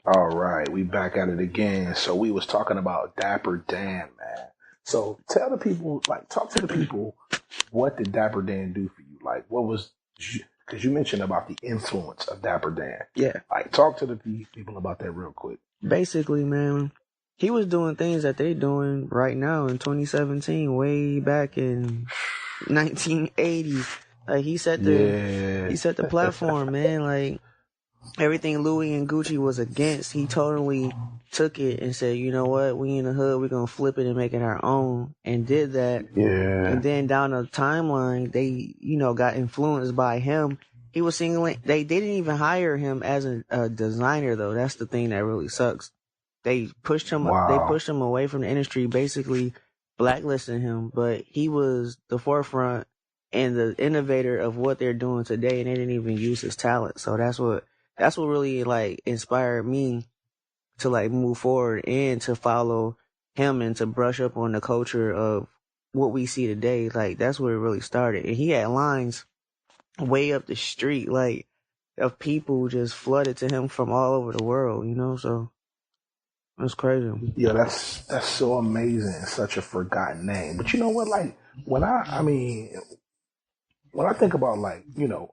All right, we back at it again. So we was talking about Dapper Dan, man. So tell the people, like, talk to the people, what did Dapper Dan do for you? Like, what was, because you mentioned about the influence of Dapper Dan. Yeah. Like, talk to the people about that real quick. Basically, man, he was doing things that they doing right now in 2017, way back in 1980. Like he set the platform, man. Like everything Louis and Gucci was against, he totally took it and said, you know what, we in the hood, we're gonna flip it and make it our own, and did that. Yeah. And then down the timeline, they, got influenced by him. He was singling. They didn't even hire him as a designer, though. That's the thing that really sucks. They pushed him. Wow. They pushed him away from the industry, basically blacklisting him. But he was the forefront and the innovator of what they're doing today, and they didn't even use his talent. So that's what really like inspired me to like move forward and to follow him and to brush up on the culture of what we see today. Like that's where it really started. And he had lines way up the street, like of people just flooded to him from all over the world, so that's crazy. Yeah, that's so amazing. It's such a forgotten name. But you know what, like when when I think about like,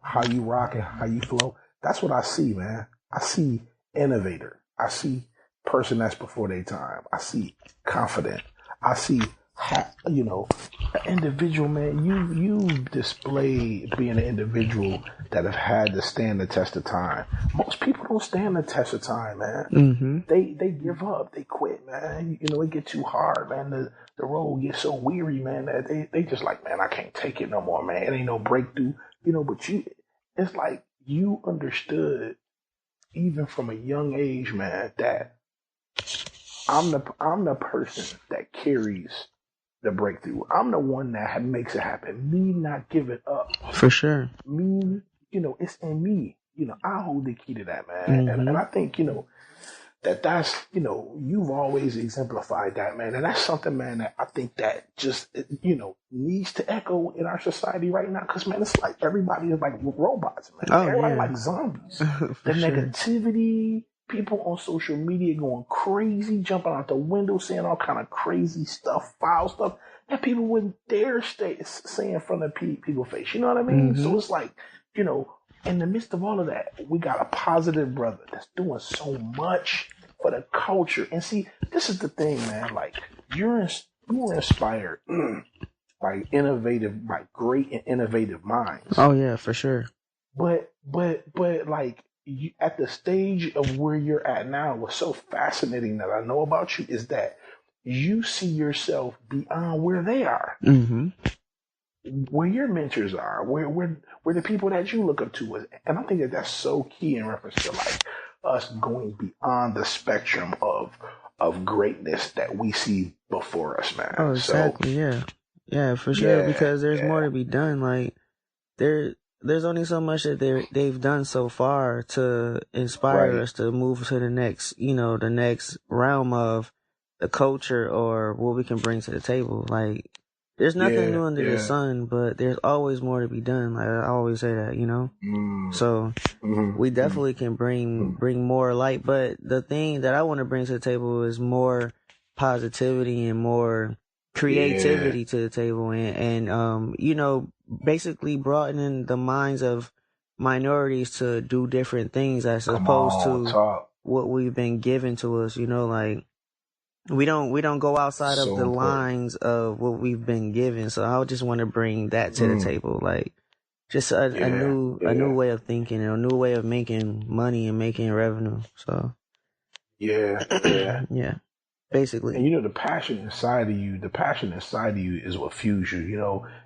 how you rock and how you flow, that's what I see, man. I see innovator. I see person that's before their time. I see confident. I see, an individual, man. You display being an individual that have had to stand the test of time. Most people don't stand the test of time, man. Mm-hmm. They give up. They quit, man. It gets too hard, man. The road gets so weary, man, that they just like, man, I can't take it no more, man. It ain't no breakthrough, but it's like you understood even from a young age, man, that I'm the person that carries the breakthrough. I'm the one that makes it happen. Me not giving up. For sure. Me, it's in me. I hold the key to that, man. Mm-hmm. And I think, that's, you've always exemplified that, man. And that's something, man, that I think that just, needs to echo in our society right now. Cause man, it's like everybody is like robots, man. Oh, everybody yeah. like zombies. The negativity, people on social media going crazy, jumping out the window, saying all kind of crazy stuff, foul stuff that people wouldn't dare say in front of people's face. You know what I mean? Mm-hmm. So it's like, in the midst of all of that, we got a positive brother that's doing so much for the culture. And see, this is the thing, man. Like you were inspired by great and innovative minds. Oh yeah, for sure. But like you, at the stage of where you're at now, what's so fascinating that I know about you is that you see yourself beyond where they are. Mm-hmm. Where your mentors are, where the people that you look up to is. And I think that that's so key in reference to like us going beyond the spectrum of greatness that we see before us, man. Oh, exactly. So, yeah, for sure. Yeah, because there's more to be done. Like there's only so much that they've done so far to inspire us to move to the next, the next realm of the culture or what we can bring to the table. Like there's nothing new under the sun, but there's always more to be done. Like I always say that, So we definitely can bring more light. But the thing that I want to bring to the table is more positivity and more creativity to the table, and basically broadening the minds of minorities to do different things as opposed to what we've been given to us. Like. We don't go outside of the lines of what we've been given. So I just want to bring that to the table, like just a new way of thinking and a new way of making money and making revenue. So yeah, basically. And the passion inside of you is what fuels you.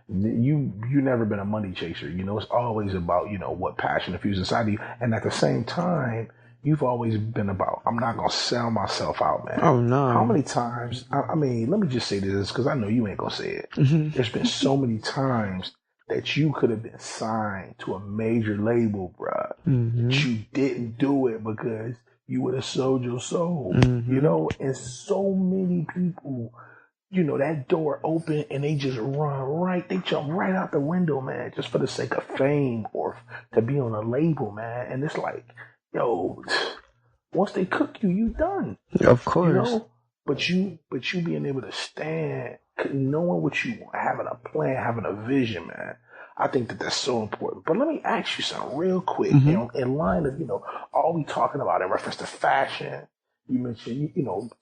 You never been a money chaser. It's always about what passion fuels inside of you, and at the same time. You've always been about, I'm not going to sell myself out, man. Oh, no. How many times, I mean, let me just say this because I know you ain't going to say it. Mm-hmm. There's been so many times that you could have been signed to a major label, bruh. Mm-hmm. But you didn't do it because you would have sold your soul. Mm-hmm. And so many people that door open and they just run right, they jump right out the window, man, just for the sake of fame or to be on a label, man. And it's like, yo, once they cook you, you done. Of course. But you being able to stand, knowing what you want, having a plan, having a vision, man. I think that that's so important. But let me ask you something real quick. In line of, all we talking about in reference to fashion. You mentioned,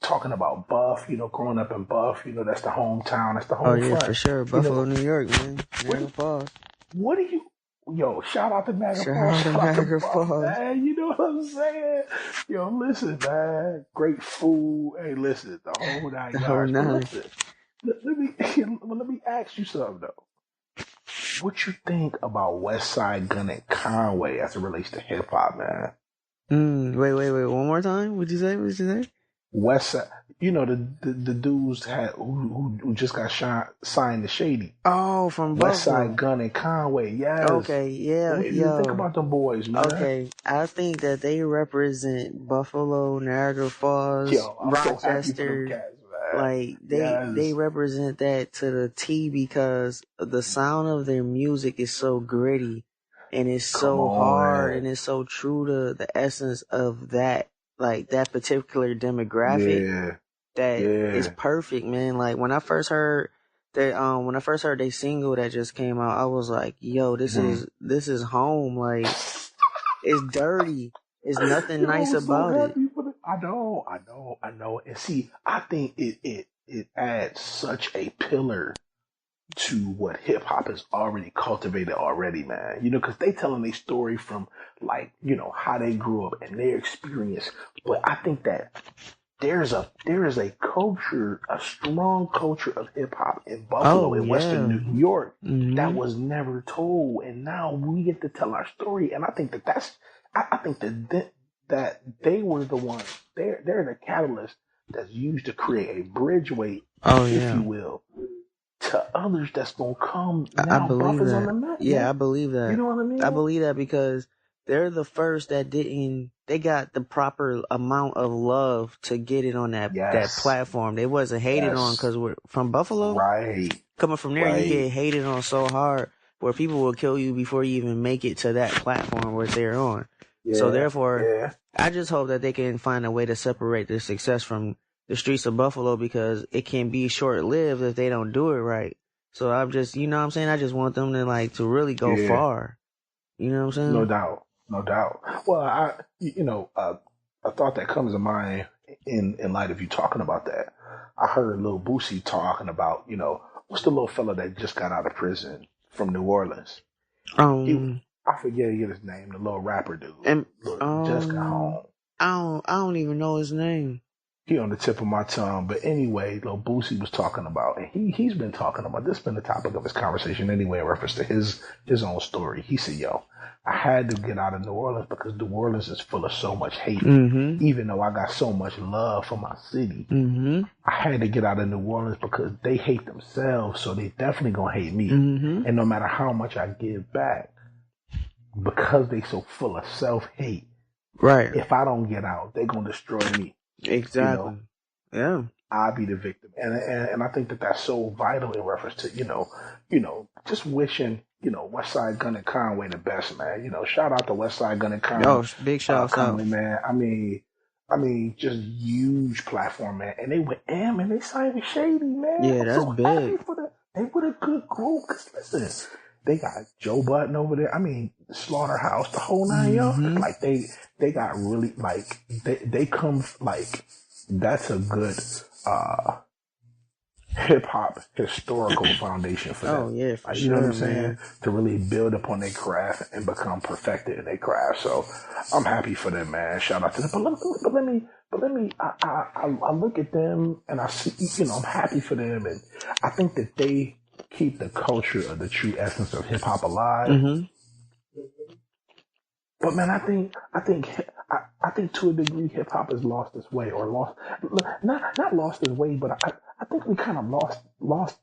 talking about Buff, growing up in Buff, that's the hometown, that's the home front. Oh, yeah, for sure. Buffalo, New York, man. Niagara Falls. What do you, shout out to Niagara Falls. Shout out to Niagara Falls. Man, you know what I'm saying? Yo, listen, man. Great food. Hey, listen, the whole nine yards. Listen, let me ask you something, though. What you think about West Side Gun and Conway as it relates to hip hop, man? Wait. One more time. What'd you say? West Side, the dudes who just got signed to Shady. Oh, from West Buffalo. Side Gun and Conway, yes. Okay, yeah, what do you think about them boys, man? Okay, I think that they represent Buffalo, Niagara Falls, Rochester. So cats, like they represent that to the T because the sound of their music is so gritty and it's so hard and it's so true to the essence of that, like that particular demographic. Is perfect, man. Like when I first heard their single that just came out, I was like, yo, this is home. Like it's dirty. It's nothing nice about it. I know. And see, I think it adds such a pillar to what hip hop has already cultivated already, man. Because they telling their story from like, how they grew up and their experience. But I think that there is a culture, a strong culture of hip hop in Buffalo, in Western New York, that was never told, and now we get to tell our story. And I think I think that they were the ones. They're the catalyst that's used to create a bridgeway, if you will, to others that's gonna come. Now I believe Buff is that. on the map. Yeah, I believe that. You know what I mean? I believe that because they're the first that they got the proper amount of love to get it on that platform. They wasn't hated on because we're from Buffalo. Right. Coming from there, you get hated on so hard where people will kill you before you even make it to that platform where they're on. So therefore, I just hope that they can find a way to separate their success from the streets of Buffalo because it can be short-lived if they don't do it right. So I'm just, you know what I'm saying? I just want them to really go far. You know what I'm saying? No doubt. Well, a thought that comes to mind in light of you talking about that, I heard Lil Boosie talking about, what's the little fella that just got out of prison from New Orleans? I forget his name, the little rapper dude. Just got home. I don't even know his name. He on the tip of my tongue. But anyway, Lil Boosie was talking about, and he's been talking about, this has been the topic of his conversation anyway in reference to his own story. He said, yo, I had to get out of New Orleans because New Orleans is full of so much hate. Even though I got so much love for my city, I had to get out of New Orleans because they hate themselves, so they definitely gonna hate me. And no matter how much I give back, because they so full of self-hate, right? If I don't get out, they gonna destroy me. Exactly. Yeah. I'll be the victim, and I think that that's so vital in reference to just wishing West Side Gun and Conway the best, man. Shout out to West Side Gun and Conway. Yo, big shout out, man. I mean, just huge platform, man. And they went and they signed with Shady, man. Yeah, that's so big. They were a good group. Cause listen, they got Joe Budden over there. I mean, Slaughterhouse, the whole 9 yards. Like they got really like they come like that's a good hip hop historical foundation for them. Oh yeah, for like, sure. You know what I'm saying? Man. To really build upon their craft and become perfected in their craft. So I'm happy for them, man. Shout out to them. But let me. I look at them and I see. I'm happy for them, and I think that they keep the culture of the true essence of hip hop alive. But man, I think to a degree hip hop has lost its way, or not lost its way, but I think we kind of lost.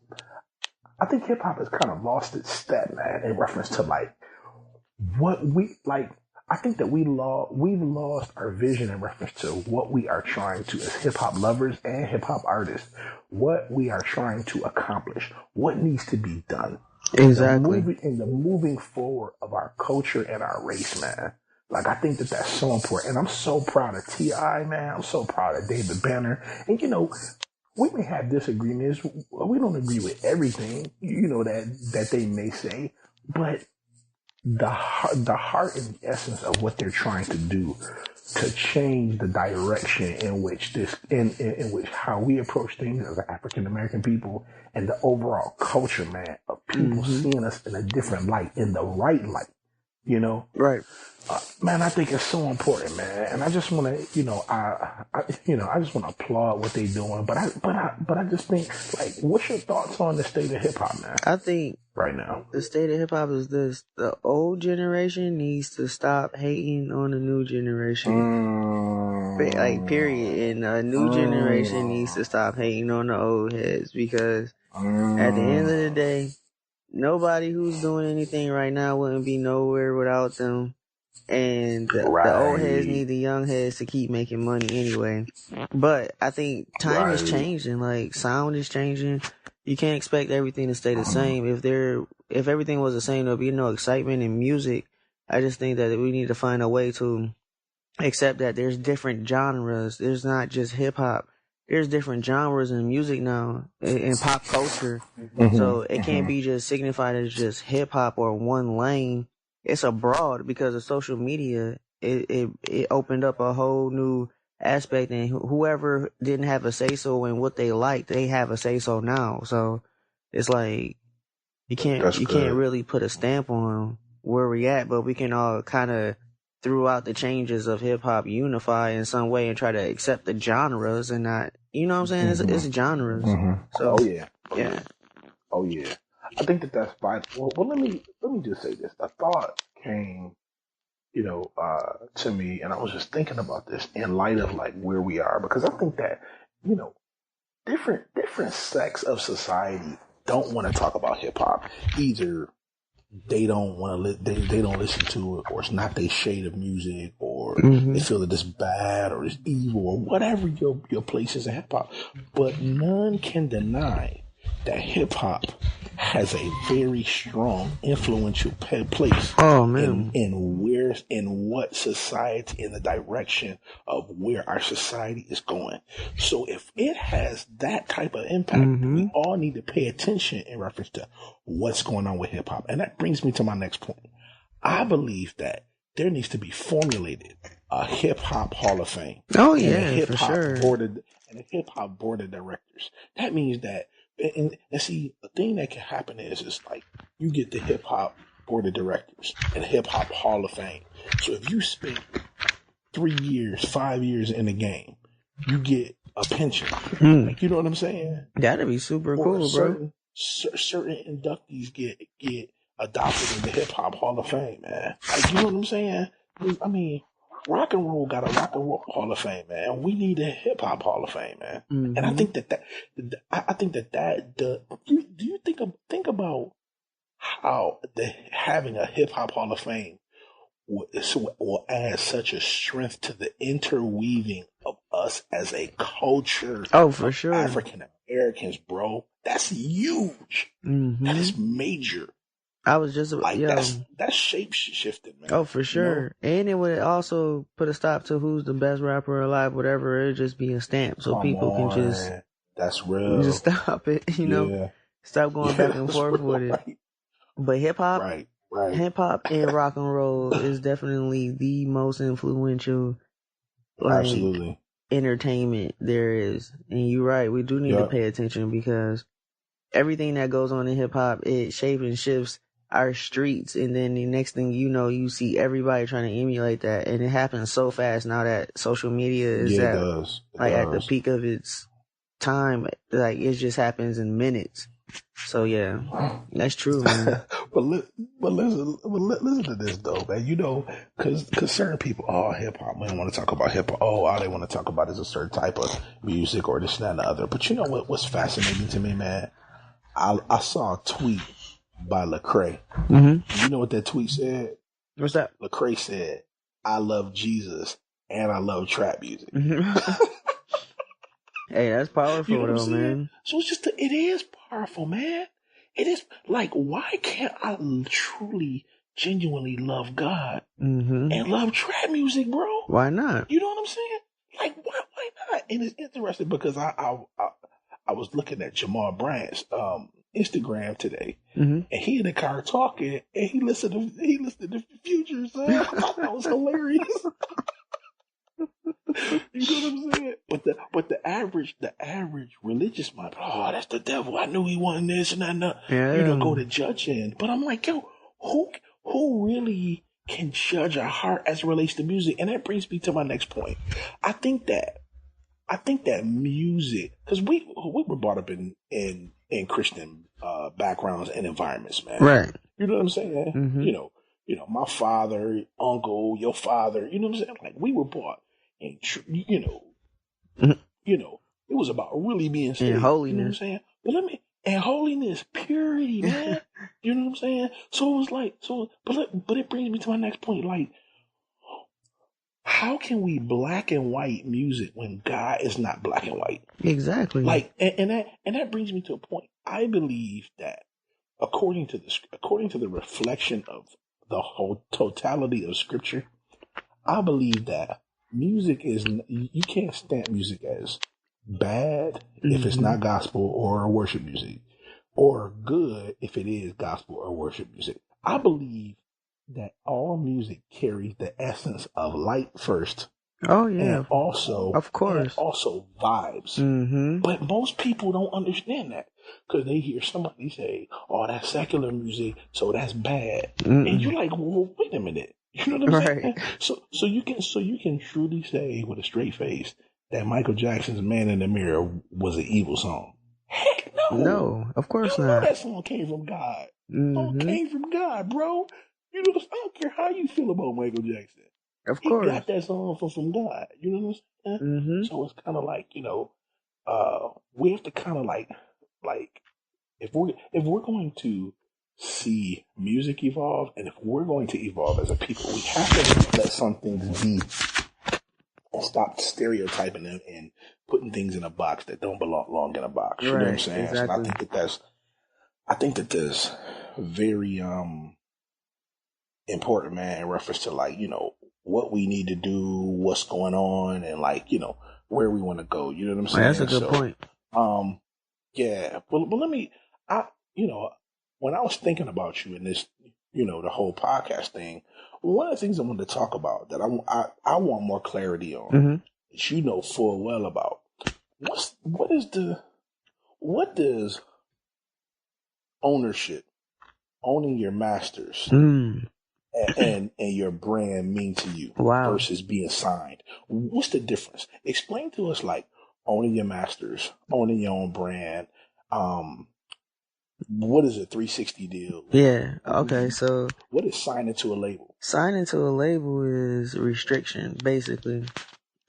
I think hip hop has kind of lost its step, man, in reference to like what we like. I think that we've lost our vision in reference to what we are trying to as hip hop lovers and hip hop artists. what we are trying to accomplish, what needs to be done Exactly. in the moving forward of our culture and our race, man. Like, I think that that's so important. And I'm so proud of T.I., man. I'm so proud of David Banner. And, we may have disagreements. We don't agree with everything, that they may say. But the heart and the essence of what they're trying to do to change the direction in which in which how we approach things as African American people and the overall culture, man, of people seeing us in a different light, in the right light, Right. Man, I think it's so important, man, and I just want to, I just want to applaud what they're doing. But I just think, like, what's your thoughts on the state of hip hop, man? I think right now the state of hip hop is this: the old generation needs to stop hating on the new generation. Like, period. And the new generation needs to stop hating on the old heads, because at the end of the day, nobody who's doing anything right now wouldn't be nowhere without them. And the old heads need the young heads to keep making money anyway. But I think time is changing. Like, sound is changing. You can't expect everything to stay the same. If everything was the same, there'll be no excitement in music. I just think that we need to find a way to accept that there's different genres. There's not just hip hop. There's different genres in music now, in pop culture. So it can't be just signified as just hip hop or one lane. It's abroad, because of social media. It opened up a whole new aspect, and whoever didn't have a say so in what they liked, they have a say so now. So it's like you can't really put a stamp on where we at, but we can all kind of, throughout the changes of hip hop, unify in some way and try to accept the genres and not, you know what I'm saying? It's genres. So yeah. Oh yeah. I think that's vital. Well, let me just say this. A thought came, to me, and I was just thinking about this in light of, like, where we are, because I think that, different sects of society don't want to talk about hip hop. Either they don't want to they don't listen to it, or it's not their shade of music, or they feel that it's bad or it's evil, or whatever your place is in hip hop. But none can deny that hip hop has a very strong, influential place in what society, in the direction of where our society is going. So if it has that type of impact, we all need to pay attention in reference to what's going on with hip hop. And that brings me to my next point. I believe that there needs to be formulated a hip hop Hall of Fame. Oh yeah, for sure. And a hip hop board of directors. That means that. And see, the thing that can happen is like, you get the hip hop board of directors and hip hop Hall of Fame. So if you spend 3 years, 5 years in the game, you get a pension. Like, you know what I'm saying? That'd be super cool, bro. Certain inductees get adopted in the hip hop Hall of Fame, man. Like, you know what I'm saying? I mean, rock and roll got a rock and roll Hall of Fame, man. We need a hip hop Hall of Fame, man. And I think do you think about how having a hip hop Hall of Fame will add such a strength to the interweaving of us as a culture. Oh, for sure. African Americans, bro. That's huge. That is major. I was just like, that's shape shifting, man. Oh, for sure. And it would also put a stop to who's the best rapper alive, whatever. It'd just be a stamp, so people can just that's real. Just stop it, Stop going back and forth with it. Right. But hip hop, hip hop and rock and roll is definitely the most influential, absolutely, entertainment there is. And you're right, we do need to pay attention, because everything that goes on in hip hop, it shapes and shifts our streets, and then the next thing you know, you see everybody trying to emulate that, and it happens so fast now that social media is at the peak of its time. Like, it just happens in minutes. So yeah, that's true, man. but listen to this though, man. Because certain people, hip hop, man, want to talk about hip hop. All they want to talk about is a certain type of music or this, that, and the other. But you know what's fascinating to me, man? I saw a tweet by Lecrae. You know what that tweet said? What's that? Lecrae said, "I love Jesus and I love trap music." Hey, that's You know powerful what I'm though, saying? man. So it's just, it is powerful, man. It is like, why can't I truly, genuinely love God and love trap music, bro? Why not? You know what I'm saying? Like, why not? And it's interesting because I was looking at Jamal Bryant's Instagram today, and he in the car talking, and he listened to Future. So I thought that was hilarious. You know what I'm saying? But the average religious mind, oh, that's the devil. I knew he wasn't this and that. No. Yeah. You know, go to judging. But I'm like, yo, who really can judge a heart as it relates to music? And that brings me to my next point. I think that music, because we were brought up in Christian backgrounds and environments, man. Right. You know what I'm saying? You know, my father, uncle, your father. You know what I'm saying? Like, we were brought in, it was about really being saved. And holiness. You know what I'm saying? But and holiness, purity, man. You know what I'm saying? So it was like, but it brings me to my next point. Like, how can we black and white music when God is not black and white? Exactly. Like, and that brings me to a point. I believe that according to the reflection of the whole totality of Scripture, I believe that music is, you can't stamp music as bad if it's not gospel or worship music, or good if it is gospel or worship music. I believe that all music carries the essence of light first. Oh yeah. And also, of course, vibes. But most people don't understand that because they hear somebody say, "Oh, that's secular music, so that's bad," and you're like, "Well, wait a minute." You know what I'm saying? So you can truly say with a straight face that Michael Jackson's "Man in the Mirror" was an evil song. Heck no. No, of course not. That song came from God. Song came from God, bro. You know, I don't care how you feel about Michael Jackson. Of course. He got that song from God. You know what I'm saying? So it's kind of like, we have to kind of like if we're going to see music evolve, and if we're going to evolve as a people, we have to let some things be and stop stereotyping them and putting things in a box that don't belong in a box. You know what I'm saying? Exactly. So I think that that's very important, man, in reference to, like, what we need to do, what's going on, and, like, where we want to go. You know what I'm saying? That's a good point. Yeah. But let me, when I was thinking about you in this, the whole podcast thing, one of the things I wanted to talk about that I want more clarity on, that you know full well about, what does ownership, owning your masters, and your brand mean to you versus being signed? What's the difference? Explain to us, like, owning your masters, owning your own brand. What is a 360 deal? Yeah. Okay. So what is signing to a label? Signing to a label is restriction, basically.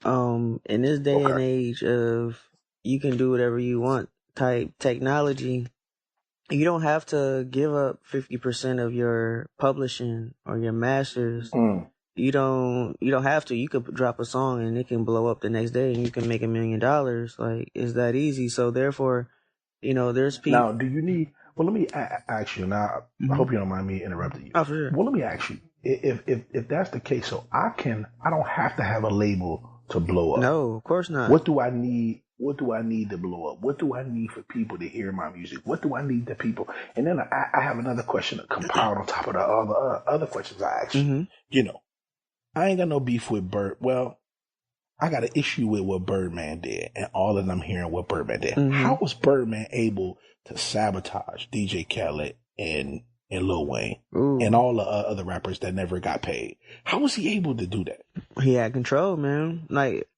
In this day and age of you can do whatever you want type technology, you don't have to give up 50% of your publishing or your masters. You don't have to. You could drop a song and it can blow up the next day and you can make $1 million. Like, it's that easy. So therefore, there's people. Now, do you need, well, let me ask you now. I hope you don't mind me interrupting you. Oh, for sure. Well, let me ask you, if that's the case, so I don't have to have a label to blow up. No, of course not. What do I need? What do I need to blow up? What do I need for people to hear my music? What do I need the people? And then I have another question to compile on top of the other questions I asked you. I ain't got no beef with Bird. Well, I got an issue with what Birdman did, and all that I'm hearing what Birdman did. How was Birdman able to sabotage DJ Khaled and Lil Wayne and all the other rappers that never got paid? How was he able to do that? He had control, man. Like,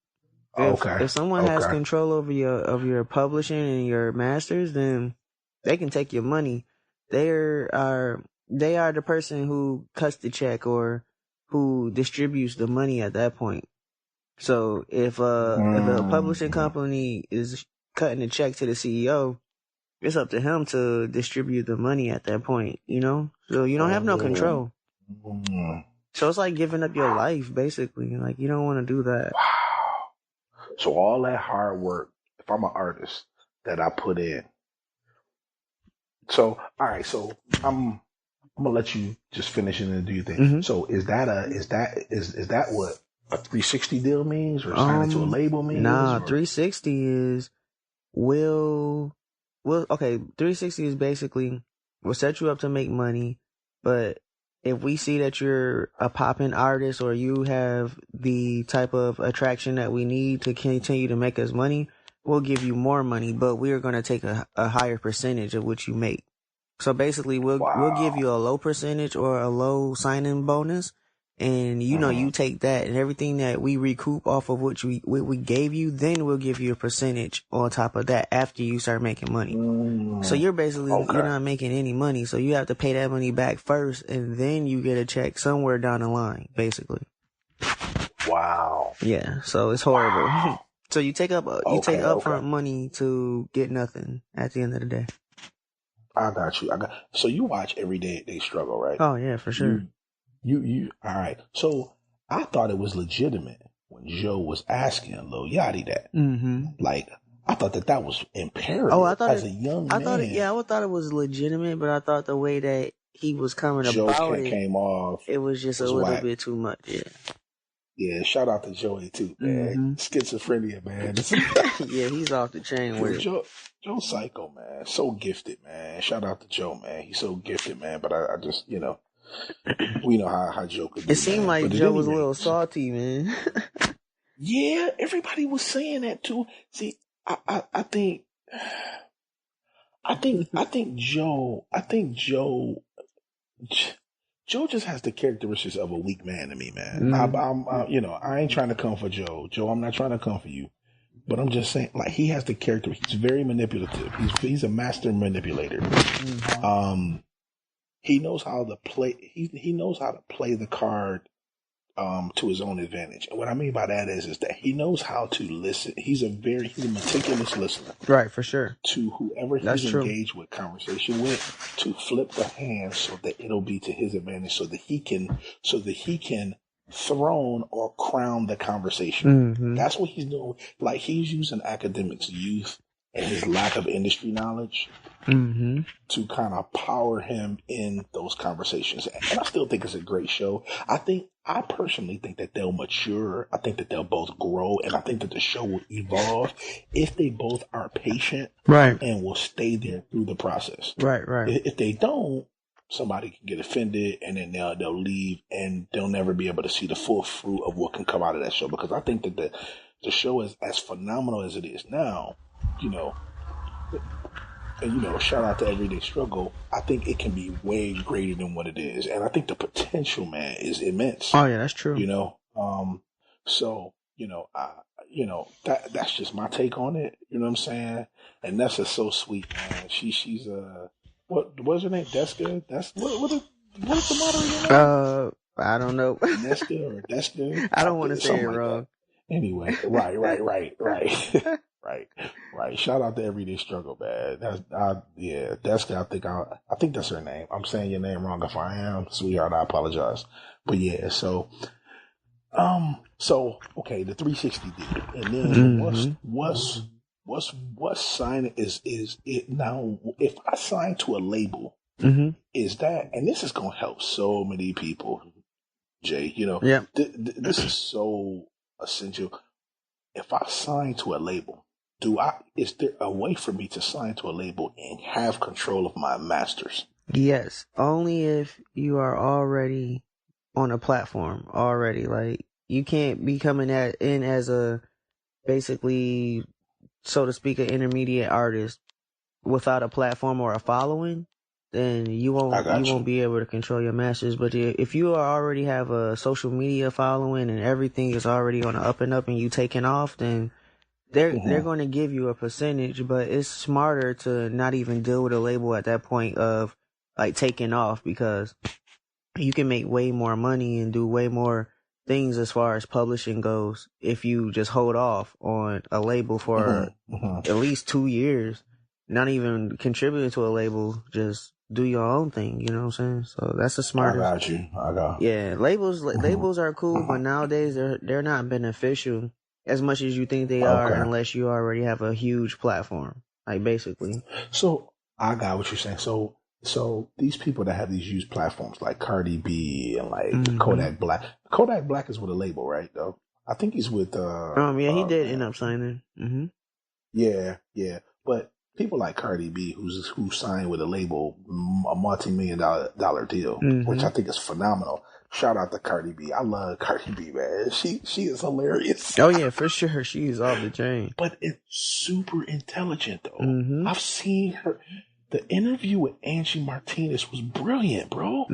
if someone has control over your publishing and your masters, then they can take your money. They are the person who cuts the check or who distributes the money at that point. So if a publishing company is cutting a check to the CEO, it's up to him to distribute the money at that point, So you don't have no control. So it's like giving up your life, basically. Like, you don't want to do that. Wow. So all that hard work if I'm an artist that I put in. So all right, so I'm gonna let you just finish it and do your thing. Mm-hmm. So is that what a 360 deal means, or signing to a label means? Nah, Or 360 is okay, 360 is basically we'll set you up to make money, but if we see that you're a popping artist or you have the type of attraction that we need to continue to make us money, we'll give you more money, but we're going to take a higher percentage of what you make. So basically we'll give wow. you a low percentage or a low sign-in bonus, and you take that and everything that we recoup off of what we gave you, then we'll give you a percentage on top of that after you start making money. So you're not making any money, so you have to pay that money back first, and then you get a check somewhere down the line, basically. Wow. Yeah, so it's horrible. Wow. So you take upfront money to get nothing at the end of the day. I got you. So you watch Every Day They Struggle, right? Oh yeah, for sure. You all right. So I thought it was legitimate when Joe was asking Lil Yachty that. Mm-hmm. Like, I thought that was imperative. Oh, I thought as a young man. I thought it was legitimate, but I thought the way that he was coming Joe about came off. it was just a little bit too much. Yeah. Yeah, shout out to Joey too, man. Mm-hmm. Schizophrenia, man. Yeah, he's off the chain with it. Joe psycho, man. So gifted, man. Shout out to Joe, man. He's so gifted, man. But I just, we know how Joe could be. It seemed like Joe was a little salty, man. Yeah, everybody was saying that too. See, I think Joe just has the characteristics of a weak man to me, man. I ain't trying to come for Joe. Joe, I'm not trying to come for you. But I'm just saying, like, he has the character. He's very manipulative. He's a master manipulator. Mm-hmm. He knows how to play. He knows how to play the card to his own advantage. And what I mean by that is that he knows how to listen. He's a meticulous listener. Right, for sure. To whoever he's engaged with conversation with, to flip the hand so that it'll be to his advantage, so that he can throne or crown the conversation. Mm-hmm. That's what he's doing. Like, he's using academics' youth and his lack of industry knowledge to kind of power him in those conversations. And I still think it's a great show. I personally think that they'll mature. I think that they'll both grow, and I think that the show will evolve if they both are patient, right, and will stay there through the process. Right. If they don't, somebody can get offended, and then they'll leave, and they'll never be able to see the full fruit of what can come out of that show. Because I think that the show is as phenomenal as it is now, and shout out to Everyday Struggle. I think it can be way greater than what it is, and I think the potential, man, is immense. Oh yeah, that's true. That's just my take on it. You know what I'm saying? And Nessa's so sweet, man. She's what's her name? Deska? That's what's the moderator name? I don't know. Deska or Deska? I don't want to say it wrong. Anyway, right. Right. Shout out to Everyday Struggle, man. Deska. I think that's her name. I'm saying your name wrong. If I am, sweetheart, I apologize. But yeah, so okay, the 360 deal, and then what's signing is it now? If I sign to a label, is that, and this is gonna help so many people, Jay. This is so essential. If I sign to a label, is there a way for me to sign to a label and have control of my masters? Yes, only if you are already on a platform already. Like, you can't be coming in as a, basically, so to speak, an intermediate artist without a platform or a following. Then you won't be able to control your masters. But if you already have a social media following and everything is already on the up and up and you taking off, then they're going to give you a percentage. But it's smarter to not even deal with a label at that point of like taking off, because you can make way more money and do way more things as far as publishing goes if you just hold off on a label for at least 2 years, not even contributing to a label, just do your own thing, you know what I'm saying? So that's the smartest. I got you. Yeah, labels are cool, but nowadays they're not beneficial as much as you think they are unless you already have a huge platform. Like, basically. So I got what you're saying. So these people that have these huge platforms like Cardi B and like Kodak Black. Kodak Black is with a label, right? Though I think he's with yeah, he did end up signing. Yeah. But people like Cardi B, who signed with a label, a multi-million-dollar deal, which I think is phenomenal. Shout out to Cardi B. I love Cardi B, man. She is hilarious. Oh yeah, for sure. She's off the chain. But it's super intelligent though. I've seen her. The interview with Angie Martinez was brilliant, bro.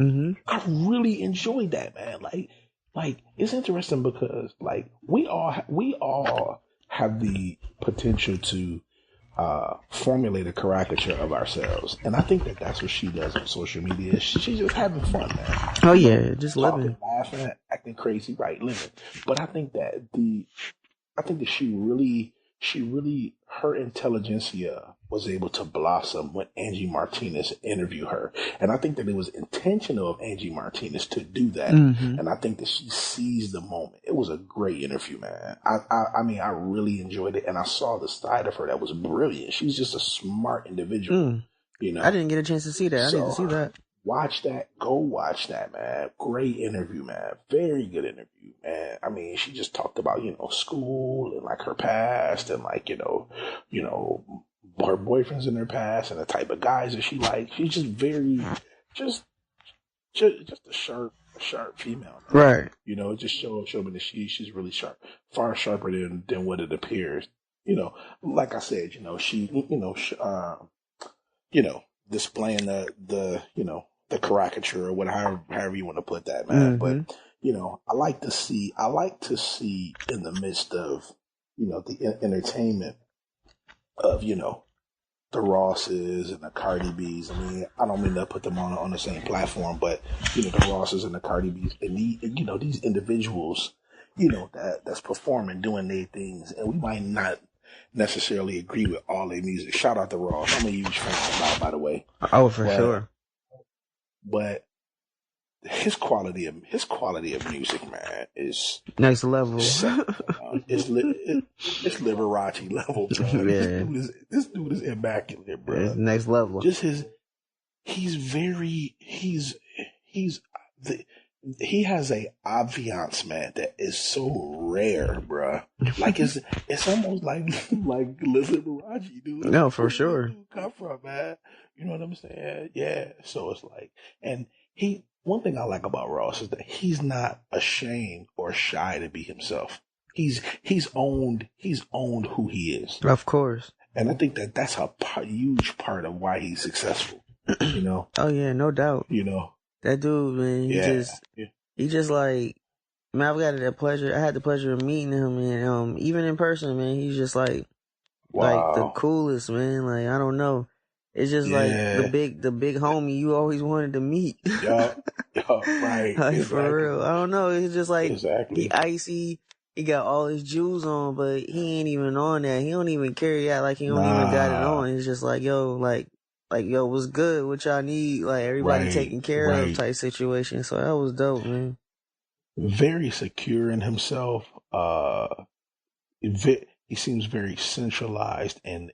I really enjoyed that, man. Like it's interesting because like we all have the potential to formulate a caricature of ourselves, and I think that that's what she does on social media. She's just having fun, man. Oh yeah, just living, laughing, acting crazy, right? Living. But I think that she really, her intelligentsia was able to blossom when Angie Martinez interviewed her. And I think that it was intentional of Angie Martinez to do that. And I think that she seized the moment. It was a great interview, man. I mean, I really enjoyed it. And I saw the side of her that was brilliant. She's just a smart individual. You know, I didn't get a chance to see that. So, I need to see that. Watch that. Go watch that, man. Great interview, man. Very good interview, man. I mean, she just talked about, school and like her past and like, her boyfriends in her past and the type of guys that she likes. She's just very, just a sharp female. Man. Right. It just show me that she's really sharp, far sharper than what it appears. Like I said, she, displaying the caricature or whatever, however you want to put that, man. But I like to see in the midst of the entertainment of the Rosses and the Cardi B's. I mean, I don't mean to put them on the same platform, but the Rosses and the Cardi B's and these individuals that's performing, doing their things, and we might not necessarily agree with all their music. Shout out to Ross. I'm a huge fan, by the way. Oh, for sure. But his quality of music, man, is next level. It's Liberace level, bro. Yeah. This dude is immaculate, bro. It's next level. Just he has a ambiance, man, that is so rare, bro. Like it's almost like Liberace, dude. No, for sure. Where dude come from, man? You know what I'm saying? Yeah. So it's like, and one thing I like about Ross is that he's not ashamed or shy to be himself. He's owned who he is. Of course. And I think that that's a huge part of why he's successful. Oh yeah, no doubt. That dude, man, he just like, man, I had the pleasure of meeting him, and even in person, man, he's just like, like the coolest, man. Like, I don't know, it's just like the big homie you always wanted to meet. Yeah, right. Like, exactly. For real, I don't know. It's just like he icy. He got all his jewels on, but he ain't even on that. He don't even carry out like he don't even got it on. It's just like, yo, yo, what's good? What y'all need? Like, everybody taken care of type situation. So that was dope, man. Very secure in himself. He seems very centralized and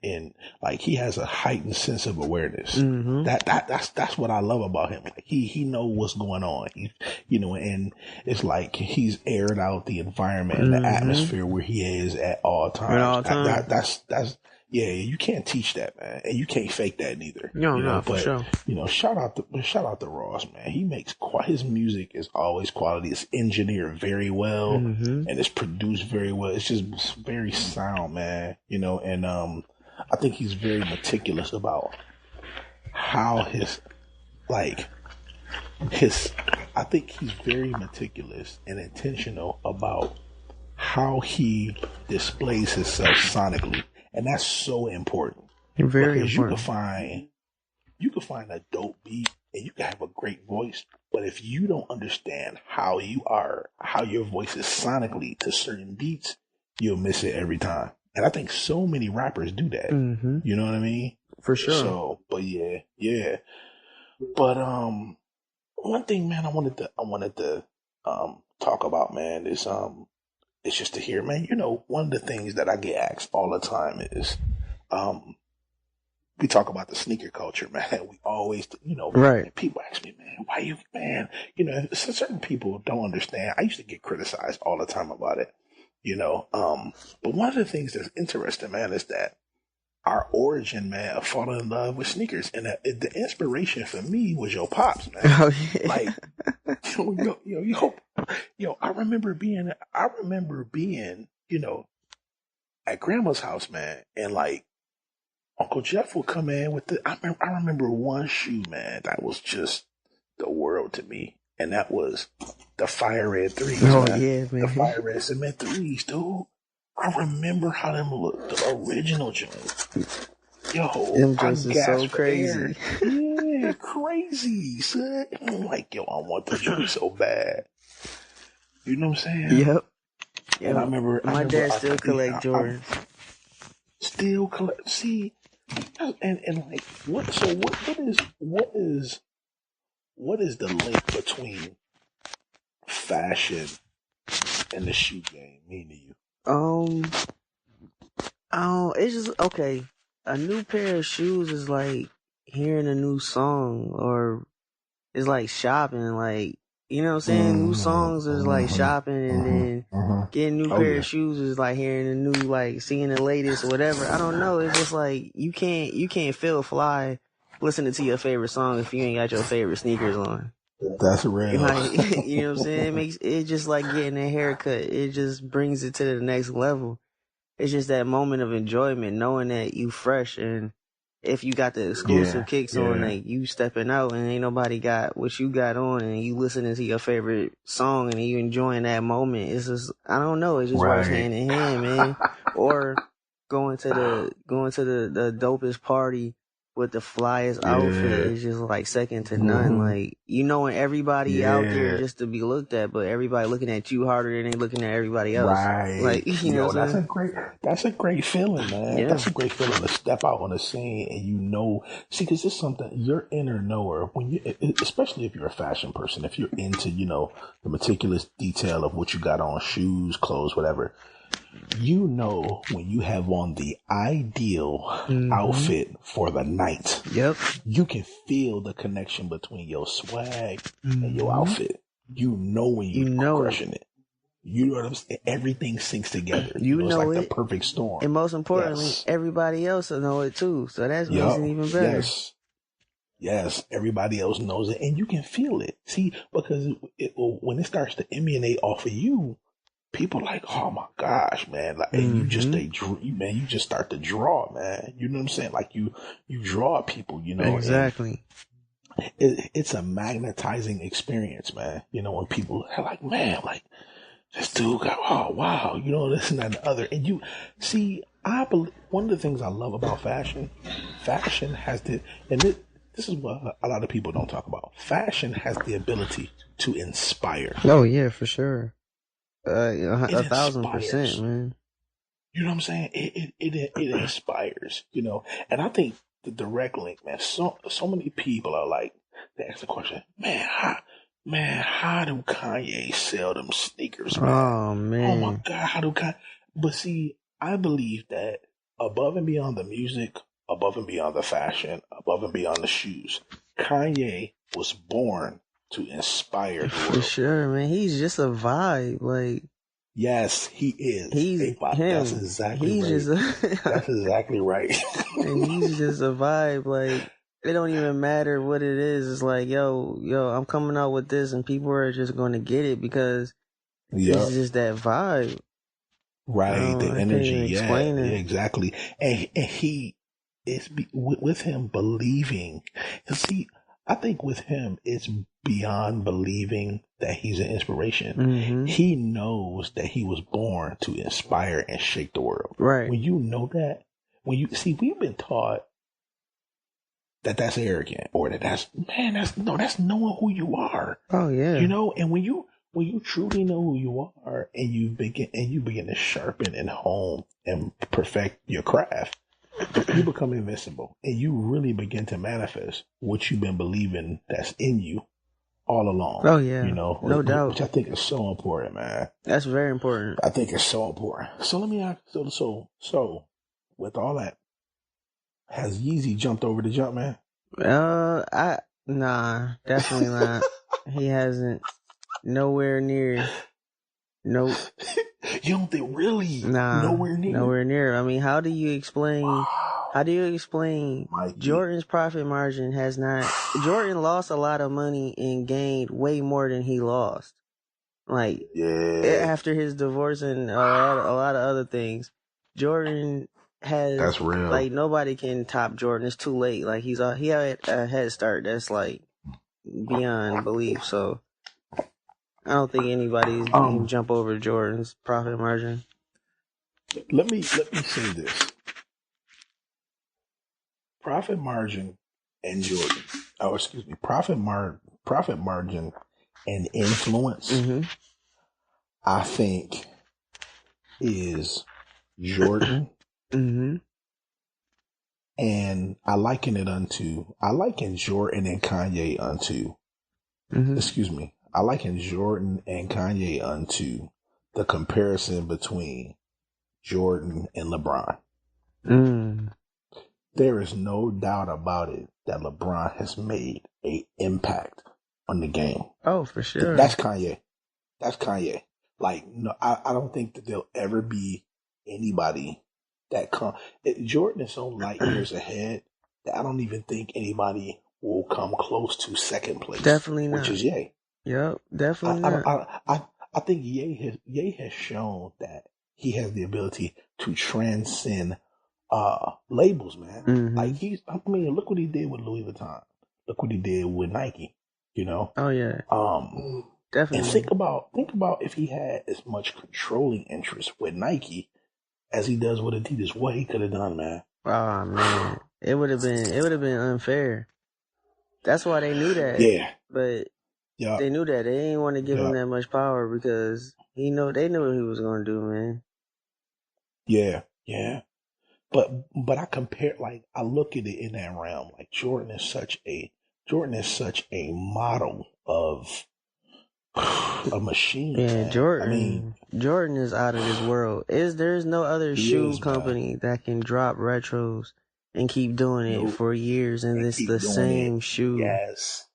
like he has a heightened sense of awareness. That's what I love about him. Like he knows what's going on. And it's like he's aired out the environment and the atmosphere where he is at all times. At all times. That's yeah, you can't teach that, man, and you can't fake that neither. No, for sure. Shout out to Ross, man. He makes his music is always quality. It's engineered very well, and it's produced very well. It's just very sound, man. And I think he's very meticulous about how I think he's very meticulous and intentional about how he displays himself sonically. And that's so important. Very because important. You can find a dope beat and you can have a great voice, but if you don't understand how your voice is sonically to certain beats, you'll miss it every time. And I think so many rappers do that. You know what I mean? For sure. So, but yeah. But one thing, man, I wanted to talk about, man, is it's just to hear, man. You know, one of the things that I get asked all the time is, we talk about the sneaker culture, man. We always, you know, Right. people ask me, man, why you, man, you know, certain people don't understand. I used to get criticized all the time about it, you know. But one of the things that's interesting, man, is that our origin, man, of falling in love with sneakers, and the inspiration for me was your pops, man. Oh yeah. Like, I remember being, you know, at grandma's house, man, and like Uncle Jeff would come in with I remember one shoe, man, that was just the world to me, and that was the fire red threes, Oh man. yeah, The man. fire red cement threes, dude. I remember how them looked, the original joint. Yo, Them I joints is so gasped for air. crazy. Yeah, crazy, son. I'm like, yo, I want the joint so bad. You know what I'm saying? Yep. And I remember, my dad still collect I Jordans. still collect. See, and like, what is the link between fashion and the shoe game mean to you? It's just okay. A new pair of shoes is like hearing a new song, or it's like shopping. Like, you know what I'm saying? New songs is like shopping, and then getting a new pair of shoes is like hearing a new, like seeing the latest or whatever. I don't know. It's just like you can't feel fly listening to your favorite song if you ain't got your favorite sneakers on. That's real. Like, you know what I'm saying? It makes it just like getting a haircut. It just brings it to the next level. It's just that moment of enjoyment, knowing that you fresh, and if you got the exclusive kicks on, like you stepping out and ain't nobody got what you got on, and you listening to your favorite song and you enjoying that moment. It's just, I don't know, it just works hand in hand, man. Or going to the dopest party with the flyest outfit is just like second to none. Like, you knowing everybody out there just to be looked at, but everybody looking at you harder than they looking at everybody else. Right. Like, you know what I'm saying? That's a great feeling, man. Yeah. That's a great feeling to step out on the scene and you know, see, because it's something, your inner knower, when you, especially if you're a fashion person, if you're into, you know, the meticulous detail of what you got on, shoes, clothes, whatever, you know when you have on the ideal outfit for the night. Yep. You can feel the connection between your swag and your outfit. You know when you're crushing it. You know what I'm saying? Everything syncs together. You know, it's like the perfect storm. And most importantly, everybody else will know it too. So that makes it even better. Yes, everybody else knows it, and you can feel it. See, because when it starts to emanate off of you, people like, oh my gosh, man! Like, and you just you just start to draw, man. You know what I'm saying? Like you draw people, you know. Exactly. It's a magnetizing experience, man. You know, when people are like, man, like this dude got, oh wow, you know, this and that and the other. And you see, I believe one of the things I love about fashion has this is what a lot of people don't talk about. Fashion has the ability to inspire. Oh yeah, for sure. 1,000%, man. You know what I'm saying? It inspires, you know. And I think the direct link, man, so many people are like, they ask the question, man, how do Kanye sell them sneakers, man? Oh man. Oh my God, how do Kanye? But see, I believe that above and beyond the music, above and beyond the fashion, above and beyond the shoes, Kanye was born to inspire the world. For sure, man. He's just a vibe. Like, yes, he is. He's him. That's exactly right. That's exactly right. And he's just a vibe. Like, it don't even matter what it is. It's like, yo, I'm coming out with this, and people are just going to get it because it's just that vibe. Right, the energy. Yeah, exactly. And he is with him believing. And see, I think with him, it's beyond believing that he's an inspiration. He knows that he was born to inspire and shake the world. Right. When you know that, we've been taught that that's arrogant, or that's knowing who you are. Oh yeah. You know, and when you truly know who you are, and you begin to sharpen and hone and perfect your craft, you become invincible, and you really begin to manifest what you've been believing that's in you all along. Oh yeah, no doubt. Which I think is so important, man. That's very important. I think it's so important. So let me ask. So with all that, has Yeezy jumped over the jump, man? Nah, definitely not. He hasn't. Nowhere near. Nope. You don't think really? Nah, nowhere near. I mean, how do you explain? Wow. How do you explain Jordan's profit margin has not? Jordan lost a lot of money and gained way more than he lost. Like after his divorce and a lot of other things, Jordan has. That's real. Like nobody can top Jordan. It's too late. Like he had a head start that's like beyond belief. So I don't think anybody's can jump over Jordan's profit margin. Let me say this: profit margin and Jordan. Oh, excuse me. Profit margin and influence. Mm-hmm. I think is Jordan. Mm-hmm. And I liken Jordan and Kanye unto. Mm-hmm. Excuse me. I liken Jordan and Kanye unto the comparison between Jordan and LeBron. Mm. There is no doubt about it that LeBron has made an impact on the game. Oh, for sure. That's Kanye. Like, no, I don't think that there'll ever be anybody that Jordan is so light years ahead that I don't even think anybody will come close to second place. Definitely not. Which is Ye. Yep, definitely not. I think Ye has shown that he has the ability to transcend labels, man. Mm-hmm. Like look what he did with Louis Vuitton. Look what he did with Nike, Oh yeah. Definitely. And think about if he had as much controlling interest with Nike as he does with Adidas, what he could have done, man. Oh man. It would have been unfair. That's why they knew that. Yeah. But they knew that. They didn't want to give him that much power because they knew what he was gonna do, man. Yeah, yeah. But I compare, like, I look at it in that realm. Like Jordan is such a model of a machine. Yeah, man. Jordan is out of this world. There's no other shoe company that can drop retros and keep doing it for years, and it's the same shoe. Yes,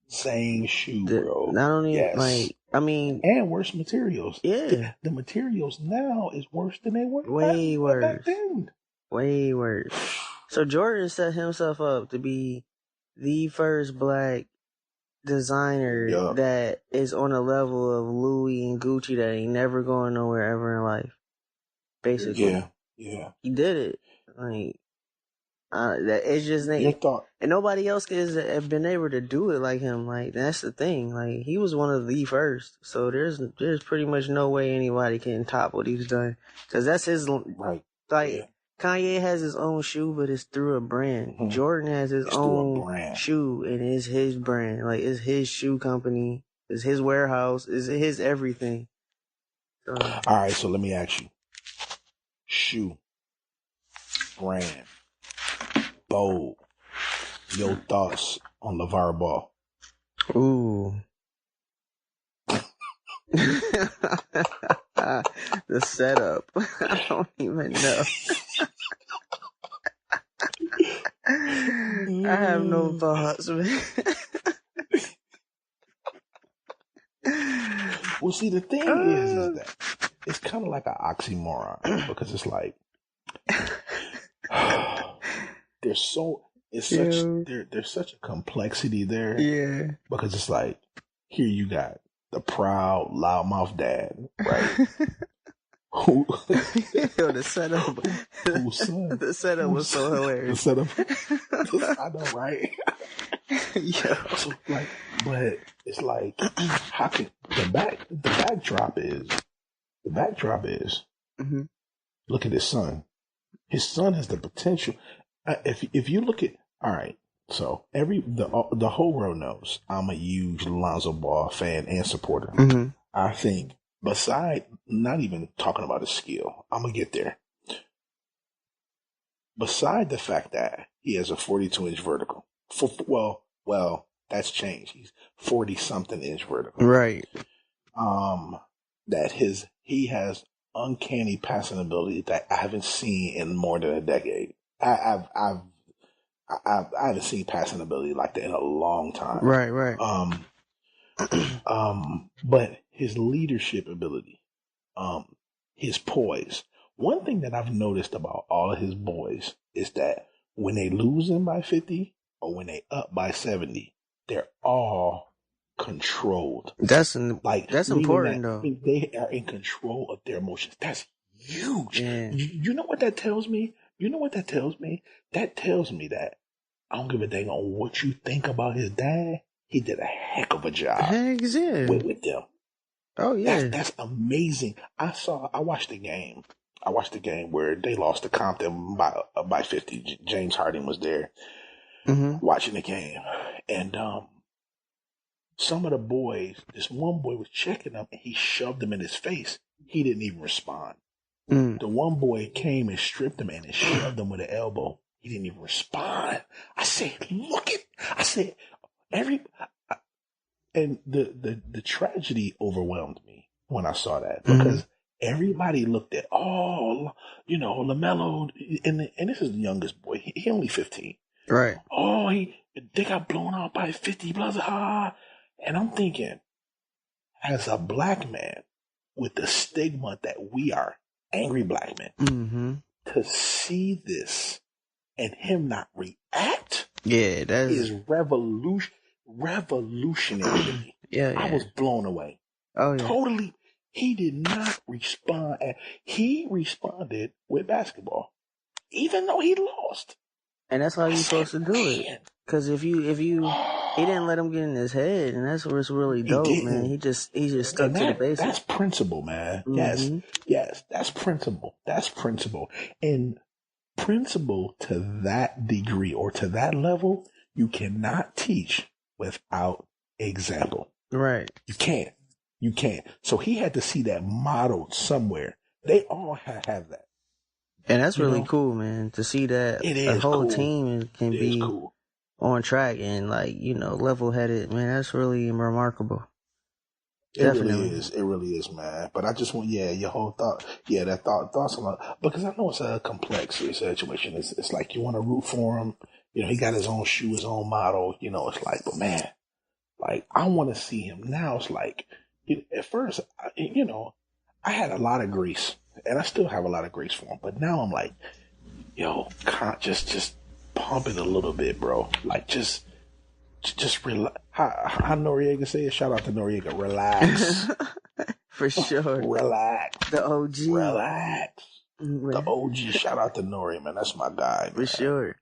same shoe, bro. Not only and worse materials. Yeah, the materials now is worse than they were. Way worse. Back then. Way worse. So Jordan set himself up to be the first black designer that is on a level of Louis and Gucci that ain't never going nowhere ever in life. Basically. Yeah. He did it. Like, that it's just Your thought. And nobody else have been able to do it like him. Like, that's the thing. Like, he was one of the first. So there's pretty much no way anybody can top what he's done. Cause that's his, right. Like, Kanye has his own shoe, but it's through a brand. Mm-hmm. Jordan has his own shoe, and it's his brand. Like, it's his shoe company. It's his warehouse. It's his everything. So. All right, so let me ask you. Shoe. Brand. Bold. Your thoughts on LeVar Ball? Ooh. The setup. I don't even know. I have no thoughts, man. Well, see, the thing is that it's kind of like an oxymoron because it's like there's such a complexity there. Yeah. Because it's like here you got the proud loudmouth dad, right? Yo, the setup. The setup was so hilarious. The setup. I know, right? Yeah. So, like, but it's like, how can the backdrop is? Mm-hmm. Look at his son. His son has the potential. If you look at, all right. So the whole world knows I'm a huge Lonzo Ball fan and supporter. Mm-hmm. I think beside not even talking about his skill, I'm gonna get there. Beside the fact that he has a 42-inch vertical, That's changed. He's 40 something inch vertical. Right. That he has uncanny passing ability that I haven't seen in more than a decade. I haven't seen passing ability like that in a long time. Right. But his leadership ability, his poise. One thing that I've noticed about all of his boys is that when they losing by 50 or when they up by 70, they're all controlled. That's That, important though. they are in control of their emotions. That's huge. Yeah. You know what that tells me? That tells me that I don't give a dang on what you think about his dad. He did a heck of a job with them. Oh yeah, that's amazing. I watched the game. I watched the game where they lost to Compton by 50. James Harden was there watching the game, and some of the boys. This one boy was checking him, and he shoved him in his face. He didn't even respond. The one boy came and stripped him and shoved him with an elbow. He didn't even respond. I said, and the tragedy overwhelmed me when I saw that because everybody looked at, LaMelo, and this is the youngest boy. He only 15. Right. Oh, they got blown out by 50, blah, blah, blah. And I'm thinking, as a black man with the stigma that we are, angry black men, to see this and him not react, is revolutionary. I was blown away. Oh yeah. Totally. He did not respond. He responded with basketball, even though he lost. And that's how you're supposed to do it. Because if you, he didn't let him get in his head, and that's where it's really dope, man. He just stuck to the basics. That's principle, man. Yes, that's principle. And principle to that degree or to that level, you cannot teach without example. Right. You can't. So he had to see that modeled somewhere. They all have that. And that's really cool, man, to see that a whole team can be on track and level-headed, man. That's really remarkable. Definitely. It really is, man. But I just want, your whole thoughts on that, because I know it's a complex situation. It's like you want to root for him. He got his own shoe, his own model. It's like, but man, like I want to see him now. It's like at first, I had a lot of grace, and I still have a lot of grace for him. But now I'm like, just pump it a little bit, bro. Like just relax. How Noriega said, shout out to Noriega. Relax. For sure. Relax. The OG. Relax. The OG. Shout out to Nori, man. That's my guy. For sure.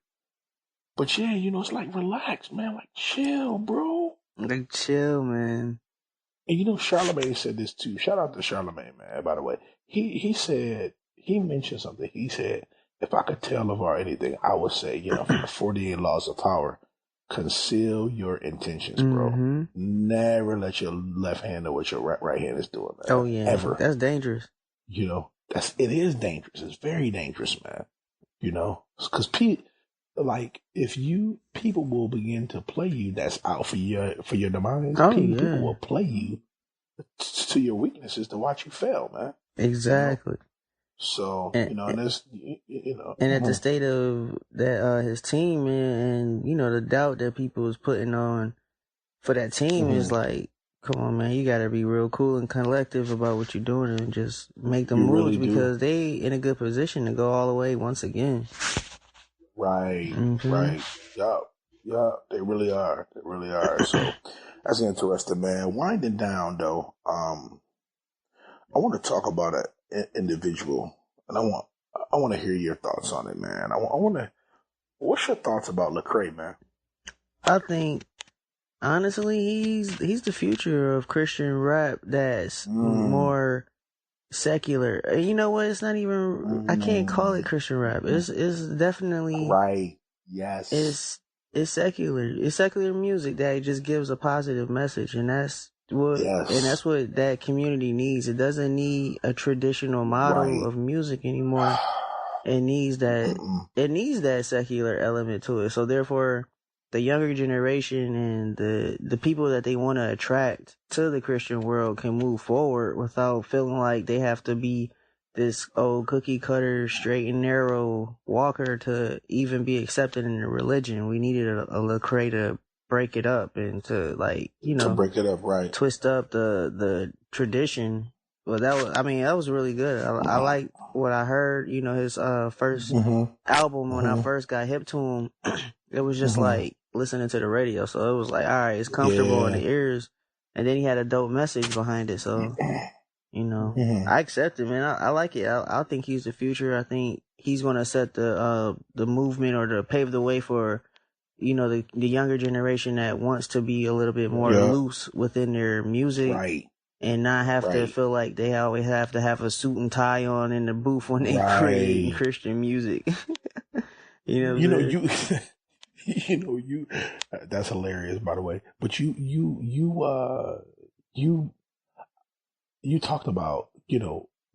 But yeah, it's like relax, man. Like chill, bro. Like chill, man. And Charlamagne said this too. Shout out to Charlamagne, man. By the way, he said, he mentioned something. He said, if I could tell LeVar anything, I would say, from the 48 laws of power, conceal your intentions, bro. Never let your left hand know what your right hand is doing, man. Oh yeah, ever. That's dangerous. It is dangerous. It's very dangerous, man. Because people will begin to play you. That's out for your demise. People will play you to your weaknesses to watch you fail, man. Exactly. So and there's and at the state of that his team, and the doubt that people was putting on for that team is like, come on, man, you got to be real cool and collective about what you're doing and just make the moves because they in a good position to go all the way once again. Right. Right. Yeah. They really are. So that's interesting, man. Winding down though, I want to talk about an individual, and I want to hear your thoughts on it, man. I want to. What's your thoughts about Lecrae, man? I think honestly, he's the future of Christian rap. That's more secular. You know what? It's not even. I can't call it Christian rap. It's definitely right. Yes. It's secular. It's secular music that just gives a positive message, and that's what that community needs. It doesn't need a traditional model of music anymore. It needs that. It needs that secular element to it. So therefore, the younger generation and the people that they want to attract to the Christian world can move forward without feeling like they have to be this old cookie cutter, straight and narrow walker to even be accepted in the religion. We needed a Lecrae to break it up and to, like, to break it up, right? Twist up the tradition. Well, that was really good. I like what I heard. His first album when I first got hip to him, it was just like listening to the radio. So it was like, all right, it's comfortable in the ears, and then he had a dope message behind it. So I accept it, man. I like it. I think he's the future. I think he's gonna set the movement or to pave the way for the younger generation that wants to be a little bit more loose within their music. Right. And not have to feel like they always have to have a suit and tie on in the booth when they create Christian music. That's hilarious, by the way. But you talked about,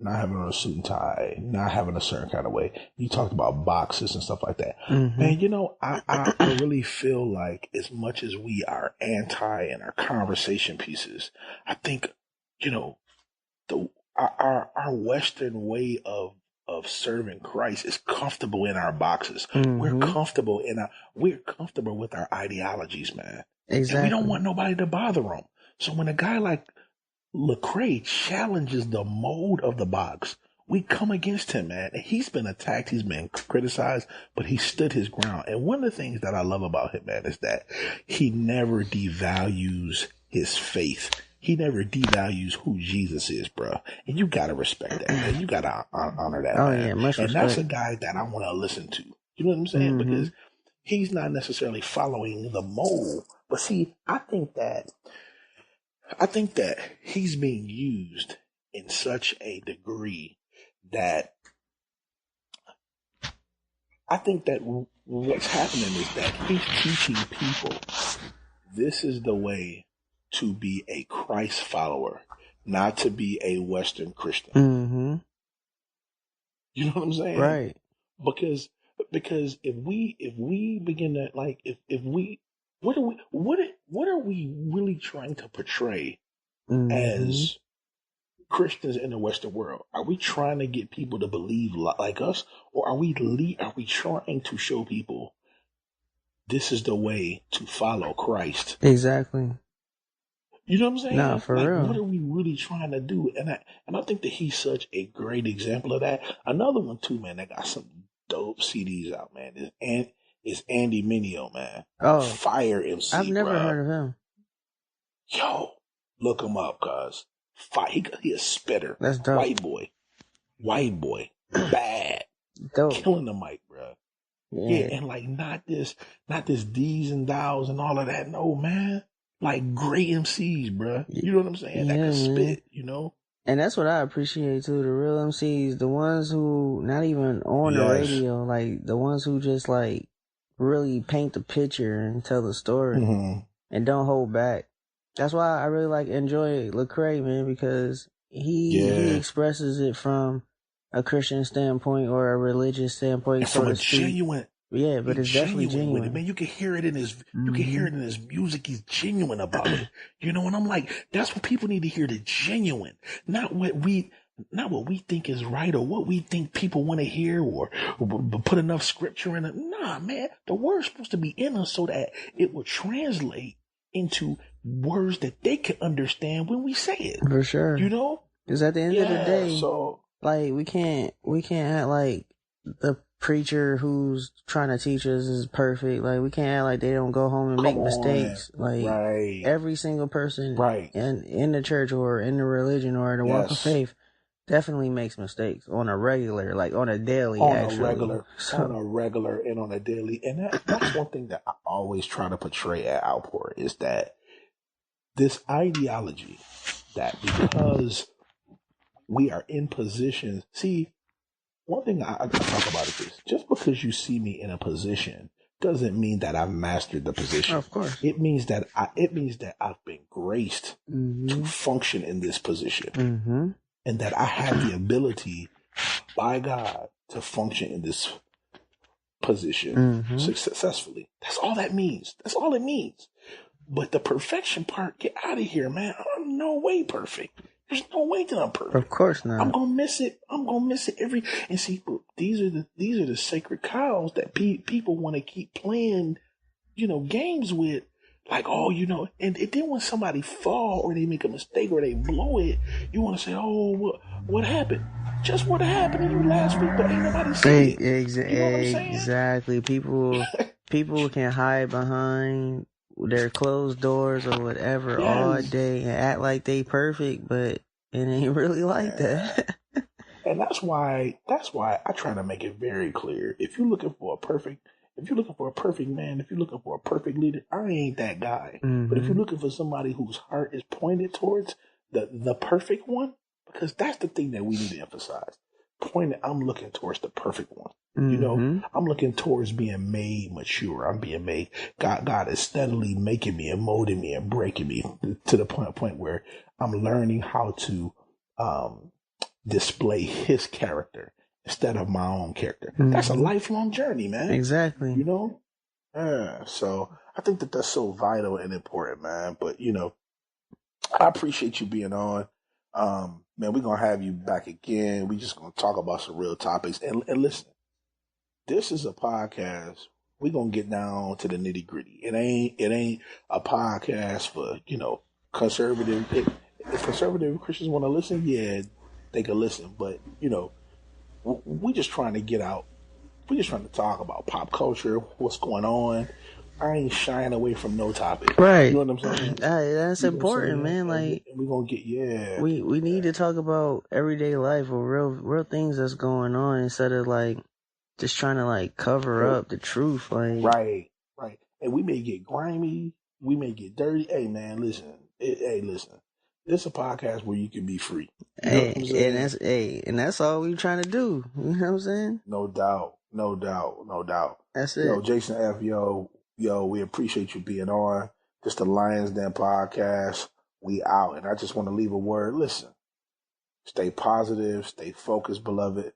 not having on a suit and tie, not having a certain kind of way. You talked about boxes and stuff like that. Man, I really feel like as much as we are anti in our conversation pieces, I think, our Western way of serving Christ is comfortable in our boxes. We're comfortable with our ideologies, man. Exactly. And we don't want nobody to bother them. So when a guy like Lecrae challenges the mold of the box, we come against him, man. And he's been attacked, he's been criticized, but he stood his ground. And one of the things that I love about him, man, is that he never devalues his faith. He never devalues who Jesus is, bro. And you gotta respect that, man. You gotta honor that, man. Yeah, much and respect. That's a guy that I want to listen to. You know what I'm saying? Because he's not necessarily following the mold. But see, I think that he's being used in such a degree that I think that what's happening is that he's teaching people this is the way to be a Christ follower, not to be a Western Christian. You know what I'm saying? Right. Because if we begin to what are we really trying to portray as Christians in the Western world? Are we trying to get people to believe like us, or are we trying to show people this is the way to follow Christ? Exactly. You know what I'm saying? Nah, for real. What are we really trying to do? And I think that he's such a great example of that. Another one too, man, that got some dope CDs out, man, is Andy Mineo, man. Oh, fire MC. I've never heard of him. Yo, look him up, cuz he a spitter. That's dope. White boy, bad, dope, killing the mic, bro. Yeah, and not this D's and thous and all of that. No, man. Like great MCs, bro. You know what I'm saying? That can spit, And that's what I appreciate too. The real MCs, the ones who not even on the radio, like the ones who just like really paint the picture and tell the story and don't hold back. That's why I really enjoy Lecrae, man, because he expresses it from a Christian standpoint or a religious standpoint, and so from to a speak. genuine. Yeah, but it's definitely genuine with it, man. You can hear it in his music. He's genuine about it. And I'm like, that's what people need to hear, the genuine, not what we think is right or what we think people want to hear or put enough scripture in it. Nah, man, the word's supposed to be in us so that it will translate into words that they can understand when we say it. For sure. Because at the end of the day, we can't act like the preacher who's trying to teach us is perfect. Like, we can't act like they don't go home and make mistakes. Like, every single person in the church or in the religion or in the walk of faith definitely makes mistakes on a regular, on a daily, on a regular and on a daily. And that's one thing that I always try to portray at Outpour is that this ideology that because we are in positions, one thing I talk about is this: just because you see me in a position doesn't mean that I've mastered the position. Of course, it means that I've been graced to function in this position, and that I have the ability by God to function in this position successfully. That's all that means. That's all it means. But the perfection part, get out of here, man. I'm no way perfect. There's no way that I'm perfect. Of course not. I'm gonna miss it. I'm gonna miss it every. And see, these are the sacred cows that people want to keep playing, games with. Like, oh, and then when somebody fall or they make a mistake or they blow it, you want to say, oh, what happened? Just what happened to you last week, but ain't nobody say it. You know what I'm saying? Exactly. People can hide behind their closed doors or whatever all day and act like they perfect, but it ain't really like that. And that's why I try to make it very clear. If you're looking for a perfect man, if you're looking for a perfect leader, I ain't that guy. But if you're looking for somebody whose heart is pointed towards the perfect one, because that's the thing that we need to emphasize. I'm looking towards the perfect one. I'm looking towards being made mature. I'm being made. God is steadily making me and molding me and breaking me to the point where I'm learning how to display His character instead of my own character. That's a lifelong journey, man. Exactly. So I think that's so vital and important, man. But I appreciate you being on. Man, we're going to have you back again. We're just going to talk about some real topics. And listen, this is a podcast. We're going to get down to the nitty gritty. It ain't a podcast for, conservative. If conservative Christians want to listen, yeah, they can listen. But, we're just trying to get out. We're just trying to talk about pop culture, what's going on. I ain't shying away from no topic. Right. You know what I'm saying? That's important, man. Like, we're gonna get We need to talk about everyday life or real things that's going on instead of like just trying to like cover up the truth. Like right. And we may get grimy, we may get dirty. Hey man, listen. Listen. This is a podcast where you can be free. You know what I'm saying? And that's all we trying to do. You know what I'm saying? No doubt. That's it. Jasen Effe, yo, we appreciate you being on. Just the Lions Den podcast. We out. And I just want to leave a word. Listen, stay positive, stay focused, beloved.